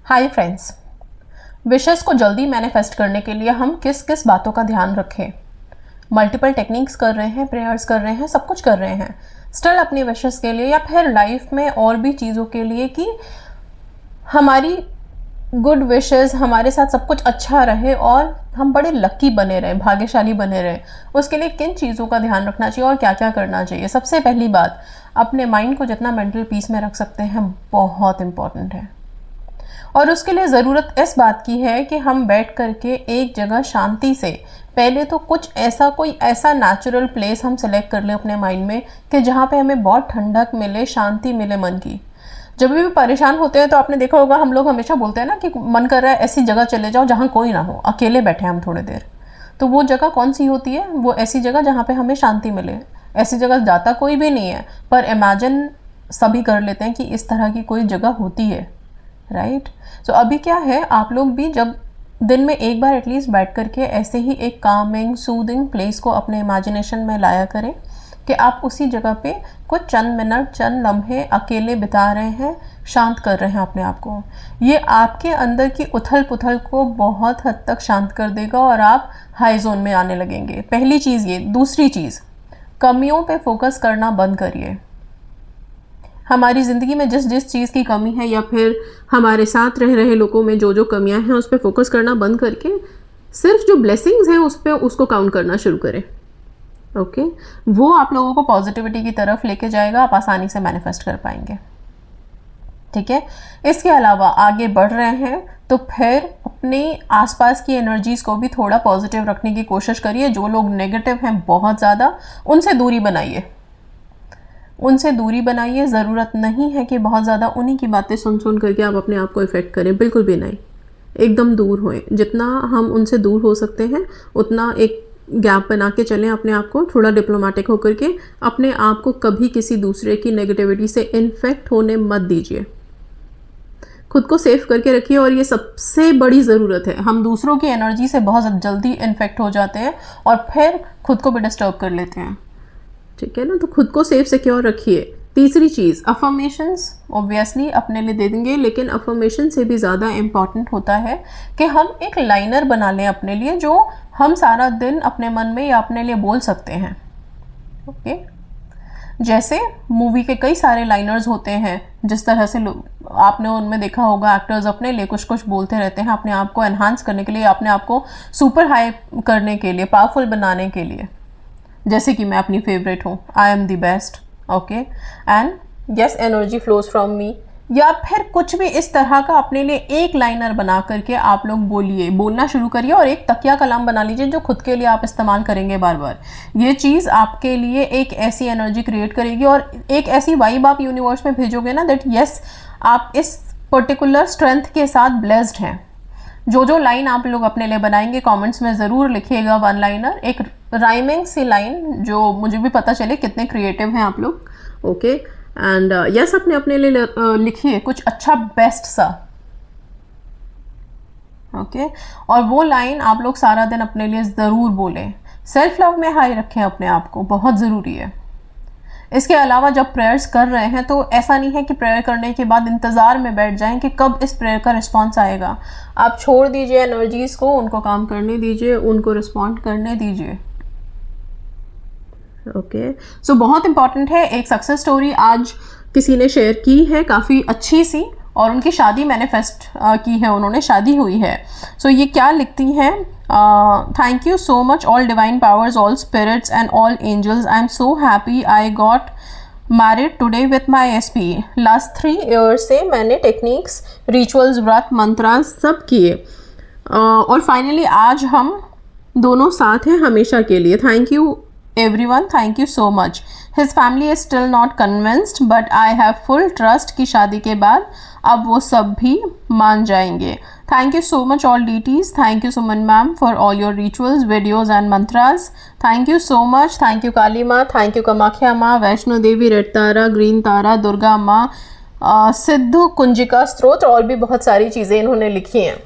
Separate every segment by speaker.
Speaker 1: Hi friends, wishes को जल्दी manifest करने के लिए हम किस किस बातों का ध्यान रखें। मल्टीपल टेक्निक्स कर रहे हैं, प्रेयर्स कर रहे हैं, सब कुछ कर रहे हैं, स्टिल अपनी विशेस के लिए या फिर लाइफ में और भी चीज़ों के लिए कि हमारी गुड विशेस, हमारे साथ सब कुछ अच्छा रहे और हम बड़े लकी बने रहें, भाग्यशाली बने रहें, उसके लिए किन चीज़ों का ध्यान रखना चाहिए और क्या क्या करना चाहिए। सबसे पहली बात, अपने माइंड को जितना मेंटल पीस में रख सकते हैं बहुत इम्पॉर्टेंट है। और उसके लिए ज़रूरत इस बात की है कि हम बैठ करके एक जगह शांति से, पहले तो कोई ऐसा नेचुरल प्लेस हम सेलेक्ट कर लें अपने माइंड में कि जहाँ पे हमें बहुत ठंडक मिले, शांति मिले मन की। जब भी परेशान होते हैं तो आपने देखा होगा, हम लोग हमेशा बोलते हैं ना कि मन कर रहा है ऐसी जगह चले जाओ जहाँ कोई ना हो, अकेले बैठे हम थोड़ी देर। तो वो जगह कौन सी होती है? वो ऐसी जगह जहाँ पे हमें शांति मिले। ऐसी जगह जाता कोई भी नहीं है, पर इमेजिन सभी कर लेते हैं कि इस तरह की कोई जगह होती है, राइट। सो अभी क्या है, आप लोग भी जब दिन में एक बार एटलीस्ट बैठ करके ऐसे ही एक कामिंग सूदिंग प्लेस को अपने इमेजिनेशन में लाया करें कि आप उसी जगह पे कुछ चंद मिनट, चंद लम्हे अकेले बिता रहे हैं, शांत कर रहे हैं अपने आप को। ये आपके अंदर की उथल पुथल को बहुत हद तक शांत कर देगा और आप हाई जोन में आने लगेंगे। पहली चीज़ ये। दूसरी चीज़, कमियों पे फोकस करना बंद करिए। हमारी ज़िंदगी में जिस जिस चीज़ की कमी है या फिर हमारे साथ रह रहे लोगों में जो जो कमियां हैं उस पर फोकस करना बंद करके सिर्फ जो ब्लेसिंग्स हैं उस पर उसको काउंट करना शुरू करें। ओके, वो आप लोगों को पॉजिटिविटी की तरफ लेके जाएगा, आप आसानी से मैनिफेस्ट कर पाएंगे। ठीक है। इसके अलावा आगे बढ़ रहे हैं तो फिर अपने आसपास की एनर्जीज़ को भी थोड़ा पॉजिटिव रखने की कोशिश करिए। जो लोग नेगेटिव हैं बहुत ज़्यादा, उनसे दूरी बनाइए। ज़रूरत नहीं है कि बहुत ज़्यादा उन्हीं की बातें सुन सुन करके आप अपने आप को इफ़ेक्ट करें, बिल्कुल भी नहीं। एकदम दूर होएं, जितना हम उनसे दूर हो सकते हैं उतना एक गैप बना के चलें अपने आप को, थोड़ा डिप्लोमेटिक होकर के। अपने आप को कभी किसी दूसरे की नेगेटिविटी से इन्फेक्ट होने मत दीजिए। खुद को सेफ करके रखिए, और ये सबसे बड़ी ज़रूरत है। हम दूसरों की एनर्जी से बहुत जल्दी इन्फेक्ट हो जाते हैं और फिर खुद को भी डिस्टर्ब कर लेते हैं। ठीक है ना, तो खुद को सेफ सिक्योर रखिए। तीसरी चीज़, अफर्मेशंस ऑब्वियसली अपने लिए दे देंगे, लेकिन अफर्मेशन से भी ज़्यादा इम्पॉर्टेंट होता है कि हम एक लाइनर बना लें अपने लिए, जो हम सारा दिन अपने मन में या अपने लिए बोल सकते हैं। ओके, जैसे मूवी के कई सारे लाइनर्स होते हैं, जिस तरह से आपने उनमें देखा होगा, एक्टर्स अपने लिए कुछ कुछ बोलते रहते हैं अपने आप को एनहांस करने के लिए, अपने आप को सुपर हाई करने के लिए, पावरफुल बनाने के लिए। जैसे कि मैं अपनी फेवरेट हूँ, I am the best, okay, and yes energy flows from me, या फिर कुछ भी इस तरह का अपने लिए एक लाइनर बना करके आप लोग बोलना शुरू करिए। और एक तकिया कलाम बना लीजिए जो खुद के लिए आप इस्तेमाल करेंगे बार बार। ये चीज़ आपके लिए एक ऐसी एनर्जी क्रिएट करेगी और एक ऐसी वाइब आप यूनिवर्स में भेजोगे ना, दैट यस आप इस पर्टिकुलर स्ट्रेंथ के साथ ब्लेस्ड हैं। जो जो लाइन आप लोग अपने लिए बनाएंगे कमेंट्स में ज़रूर लिखिएगा, वन लाइनर, एक राइमिंग सी लाइन, जो मुझे भी पता चले कितने क्रिएटिव हैं आप लोग। ओके, एंड यस अपने लिए लिखिए कुछ अच्छा बेस्ट सा। ओके, और वो लाइन आप लोग सारा दिन अपने लिए ज़रूर बोलें। सेल्फ लव में हाई रखें अपने आप को, बहुत ज़रूरी है। इसके अलावा जब प्रेयर्स कर रहे हैं तो ऐसा नहीं है कि प्रेयर करने के बाद इंतज़ार में बैठ जाएं कि कब इस प्रेयर का रिस्पांस आएगा। आप छोड़ दीजिए एनर्जीज़ को, उनको काम करने दीजिए, उनको रिस्पॉन्ड करने दीजिए। ओके, सो बहुत इंपॉर्टेंट है। एक सक्सेस स्टोरी आज किसी ने शेयर की है, काफ़ी अच्छी सी, और उनकी शादी मैनिफेस्ट की है उन्होंने, शादी हुई है। सो ये क्या लिखती हैं? Thank you so much all divine powers, all spirits and all angels, I am so happy I got married today with my SP. Last 3 years से मैंने टेक्निक्स, रिचुअल्स, व्रत, मंत्र सब किए, और फाइनली आज हम दोनों साथ हैं हमेशा के लिए। Thank you everyone, thank you so much. His family is still not convinced, but I have full trust कि शादी के बाद अब वो सब भी मान जाएंगे। Thank you so much all deities. Thank you Suman ma'am for all your rituals, videos and mantras. Thank you so much. Thank you काली माँ, thank you कामाख्या माँ, वैष्णो देवी, रेड तारा, ग्रीन तारा, दुर्गा माँ, सिद्धू कुंजिका स्त्रोत, और भी बहुत सारी चीज़ें इन्होंने लिखी हैं।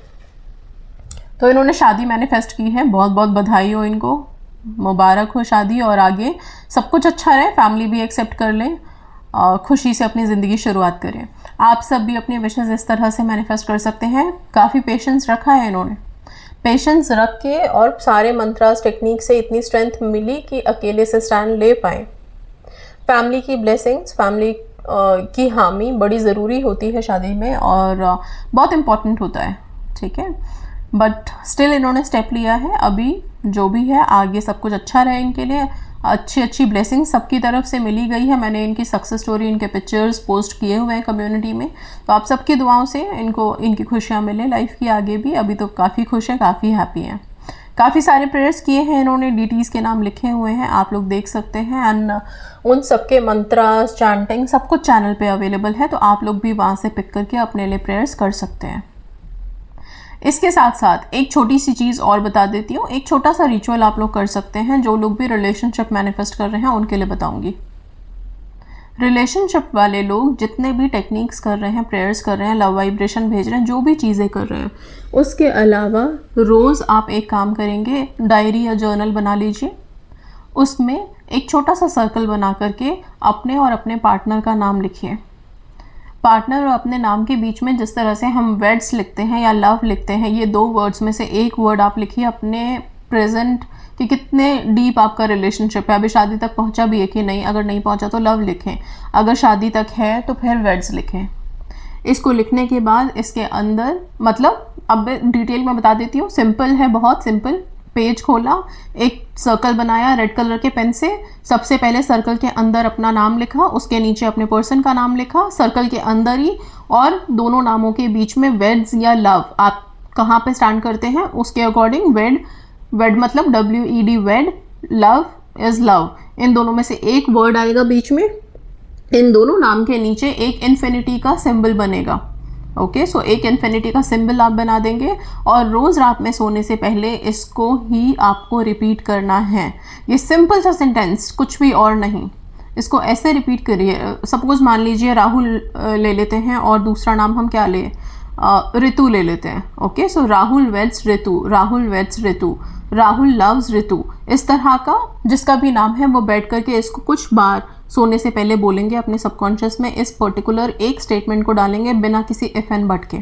Speaker 1: तो इन्होंने शादी मैनिफेस्ट की है, बहुत बहुत बधाई हो इनको, मुबारक हो शादी, और आगे सब कुछ अच्छा रहे, फैमिली भी एक्सेप्ट कर लें। खुशी से अपनी ज़िंदगी शुरुआत करें। आप सब भी अपनी विशेज़ इस तरह से मैनिफेस्ट कर सकते हैं। काफ़ी पेशेंस रखा है इन्होंने, पेशेंस रख के और सारे मंत्रास टेक्निक से इतनी स्ट्रेंथ मिली कि अकेले से स्टैंड ले पाए। फैमिली की ब्लेसिंग्स, फैमिली की हामी बड़ी ज़रूरी होती है शादी में और बहुत इम्पॉर्टेंट होता है, ठीक है। बट स्टिल इन्होंने स्टेप लिया है। अभी जो भी है आगे सब कुछ अच्छा रहे इनके लिए। अच्छी अच्छी ब्लेसिंग सबकी तरफ से मिली गई है। मैंने इनकी सक्सेस स्टोरी, इनके पिक्चर्स पोस्ट किए हुए हैं कम्युनिटी में, तो आप सबकी दुआओं से इनको इनकी खुशियाँ मिले लाइफ की आगे भी। अभी तो काफ़ी खुश हैं, काफ़ी हैप्पी हैं। काफ़ी सारे प्रेयर्स किए हैं इन्होंने, डीटीज के नाम लिखे हुए हैं, आप लोग देख सकते हैं। एंड उन सबके मंत्रास, चैंटिंग सब कुछ चैनल पे अवेलेबल है, तो आप लोग भी वहाँ से पिक करके अपने लिए प्रेयर्स कर सकते हैं। इसके साथ साथ एक छोटी सी चीज़ और बता देती हूँ। एक छोटा सा रिचुअल आप लोग कर सकते हैं, जो लोग भी रिलेशनशिप मैनिफेस्ट कर रहे हैं उनके लिए बताऊंगी। रिलेशनशिप वाले लोग जितने भी टेक्निक्स कर रहे हैं, प्रेयर्स कर रहे हैं, लव वाइब्रेशन भेज रहे हैं, जो भी चीज़ें कर रहे हैं, उसके अलावा रोज़ आप एक काम करेंगे, डायरी या जर्नल बना लीजिए। उसमें एक छोटा सा सर्कल बना करके अपने और अपने पार्टनर का नाम लिखिए। पार्टनर और अपने नाम के बीच में जिस तरह से हम वेड्स लिखते हैं या लव लिखते हैं, ये दो वर्ड्स में से एक वर्ड आप लिखिए अपने प्रेजेंट कि कितने डीप आपका रिलेशनशिप है, अभी शादी तक पहुंचा भी है कि नहीं। अगर नहीं पहुंचा तो लव लिखें, अगर शादी तक है तो फिर वेड्स लिखें। इसको लिखने के बाद इसके अंदर, मतलब अब डिटेल में बता देती हूँ, सिंपल है, बहुत सिंपल। पेज खोला, एक सर्कल बनाया रेड कलर के पेन से। सबसे पहले सर्कल के अंदर अपना नाम लिखा, उसके नीचे अपने पर्सन का नाम लिखा, सर्कल के अंदर ही, और दोनों नामों के बीच में वेड्स या लव, आप कहाँ पे स्टैंड करते हैं उसके अकॉर्डिंग। वेड मतलब WED, wed, love is love, इन दोनों में से एक वर्ड आएगा बीच में। इन दोनों नाम के नीचे एक इन्फिनिटी का सिंबल बनेगा। ओके, सो एक इन्फिनिटी का सिंबल आप बना देंगे और रोज़ रात में सोने से पहले इसको ही आपको रिपीट करना है। ये सिंपल सा सेंटेंस, कुछ भी और नहीं। इसको ऐसे रिपीट करिए। सपोज मान लीजिए राहुल ले लेते हैं और दूसरा नाम हम क्या ले, ऋतु ले लेते हैं। ओके, सो राहुल वेड्स ऋतु, राहुल वेड्स ऋतु, राहुल लव्स ऋतु। इस तरह का जिसका भी नाम है वो बैठ करके इसको कुछ बार सोने से पहले बोलेंगे अपने सबकॉन्शियस में। इस पर्टिकुलर एक स्टेटमेंट को डालेंगे बिना किसी इफ एंड बट के।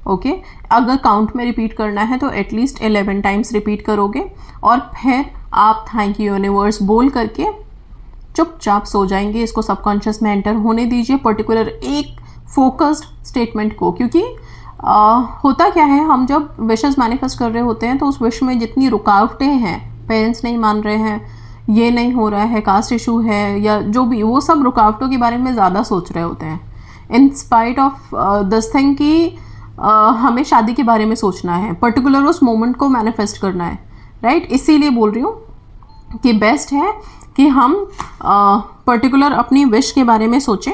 Speaker 1: ओके, अगर काउंट में रिपीट करना है तो एटलीस्ट 11 टाइम्स रिपीट करोगे और फिर आप थैंक यू यूनिवर्स बोल करके चुपचाप सो जाएंगे। इसको सबकॉन्शियस में एंटर होने दीजिए, पर्टिकुलर एक फोकस्ड स्टेटमेंट को। क्योंकि होता क्या है, हम जब विशेस मैनिफेस्ट कर रहे होते हैं तो उस विश में जितनी रुकावटें हैं, पेरेंट्स नहीं मान रहे हैं, ये नहीं हो रहा है, कास्ट इशू है, या जो भी, वो सब रुकावटों के बारे में ज़्यादा सोच रहे होते हैं in spite of this thing कि हमें शादी के बारे में सोचना है, पर्टिकुलर उस मोमेंट को मैनिफेस्ट करना है, राइट। इसीलिए बोल रही हूँ कि बेस्ट है कि हम पर्टिकुलर अपनी विश के बारे में सोचें,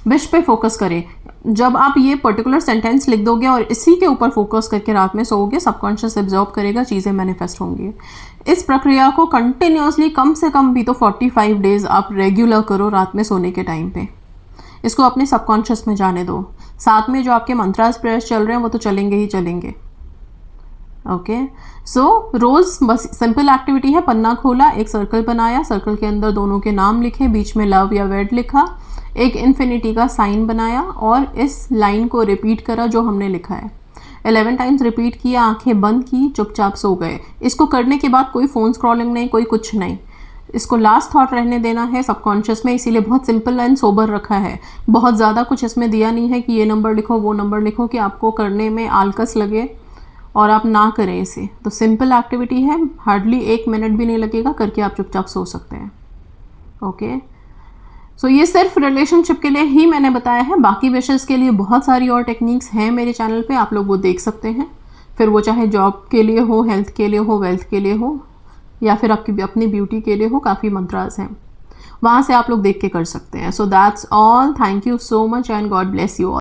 Speaker 1: विश पे फोकस करें। जब आप ये पर्टिकुलर सेंटेंस लिख दोगे और इसी के ऊपर फोकस करके रात में सोओगे, सबकॉन्शियस एब्जॉर्ब करेगा, चीज़ें मैनिफेस्ट होंगी। इस प्रक्रिया को कंटिन्यूसली कम से कम भी तो 45 डेज आप रेगुलर करो रात में सोने के टाइम पे। इसको अपने सबकॉन्शियस में जाने दो। साथ में जो आपके मंत्रास प्रेयर्स चल रहे हैं वो तो चलेंगे ही चलेंगे। ओके, सो रोज़ बस सिंपल एक्टिविटी है, पन्ना खोला, एक सर्कल बनाया, सर्कल के अंदर दोनों के नाम लिखे, बीच में लव या वेड लिखा, एक इन्फिनिटी का साइन बनाया और इस लाइन को रिपीट करा जो हमने लिखा है। 11 टाइम्स रिपीट किया, आंखें बंद की, चुपचाप सो गए। इसको करने के बाद कोई फ़ोन स्क्रॉलिंग नहीं, कोई कुछ नहीं। इसको लास्ट थॉट रहने देना है सबकॉन्शियस में, इसीलिए बहुत सिंपल एंड सोबर रखा है। बहुत ज़्यादा कुछ इसमें दिया नहीं है कि ये नंबर लिखो, वो नंबर लिखो, कि आपको करने में आलकस लगे और आप ना करें इसे। तो सिंपल एक्टिविटी है, हार्डली 1 मिनट भी नहीं लगेगा, करके आप चुपचाप सो सकते हैं। ओके, सो ये सिर्फ रिलेशनशिप के लिए ही मैंने बताया है। बाकी विशेस के लिए बहुत सारी और टेक्निक्स हैं मेरे चैनल पे, आप लोग वो देख सकते हैं। फिर वो चाहे जॉब के लिए हो, हेल्थ के लिए हो, वेल्थ के लिए हो, या फिर आपकी अपनी ब्यूटी के लिए हो, काफ़ी मंत्रास हैं, वहाँ से आप लोग देख के कर सकते हैं। So that's all, thank you so much and God bless you all.